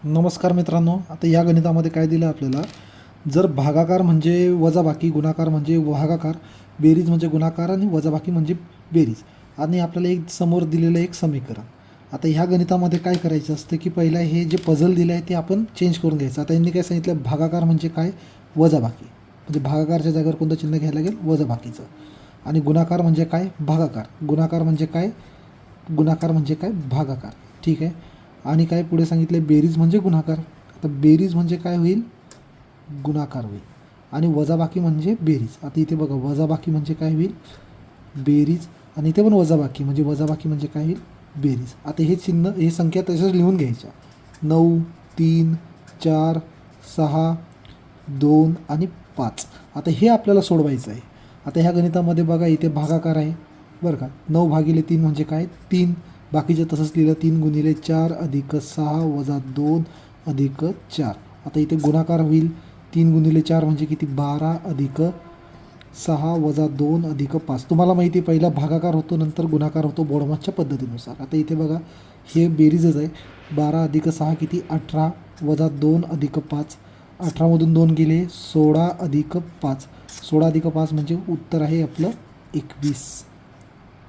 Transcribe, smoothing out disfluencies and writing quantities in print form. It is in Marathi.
नमस्कार मित्रांनो. आता या गणितामध्ये काय दिलं आपल्याला, जर भागाकार म्हणजे वजाबाकी, गुणाकार म्हणजे भागाकार, बेरीज म्हणजे गुणाकार आणि वजाबाकी म्हणजे बेरीज, आणि आपल्याला एक समोर दिलेलं एक समीकरण. आता ह्या गणितामध्ये काय करायचं असतं की पहिला हे जे पझल दिलं आहे ते आपण चेंज करून घ्यायचं. आता यांनी काय सांगितलं, भागाकार म्हणजे काय, वजाबाकी, म्हणजे भागाकारच्या जागेवर कोणतं चिन्ह घ्यायला लागेल, वजाबाकीचं. आणि गुणाकार म्हणजे काय, भागाकार. गुणाकार म्हणजे काय, गुणाकार म्हणजे काय, भागाकार. ठीक आहे. आणि काय पुढे सांगितले, बेरीज म्हणजे गुणाकार. आता बेरीज म्हणजे काय होईल, गुणाकार होईल. आणि वजाबाकी म्हणजे बेरीज. आता इथे बघा, वजाबाकी म्हणजे काय होईल, बेरीज. आणि इथे पण वजाबाकी म्हणजे काय होईल, बेरीज. आता हे चिन्ह, हे संख्या तशाच लिहून घ्यायच्या. 9, 3, 4, 6, 2 आणि 5. आता हे आपल्याला सोडवायचं आहे. आता ह्या गणितामध्ये बघा, इथे भागाकार आहे बरं का. 9/3 म्हणजे काय, 3. बाकीचे तसंच लिहिलं, 3 × 4 अधिक 6 वजा 2 अधिक 4. आता इथे गुणाकार होईल, 3 × 4 म्हणजे किती, 12 अधिक 6 वजा 2 अधिक 5. तुम्हाला माहिती आहे, पहिला भागाकार होतो नंतर गुणाकार होतो बोडमासच्या पद्धतीनुसार. आता इथे बघा, हे बेरीजच आहे. 12 अधिक 6 किती, 18 वजा 2 अधिक 5. 18मधून 2 गेले, 16 अधिक 5. 16 अधिक 5 म्हणजे उत्तर आहे आपलं 21.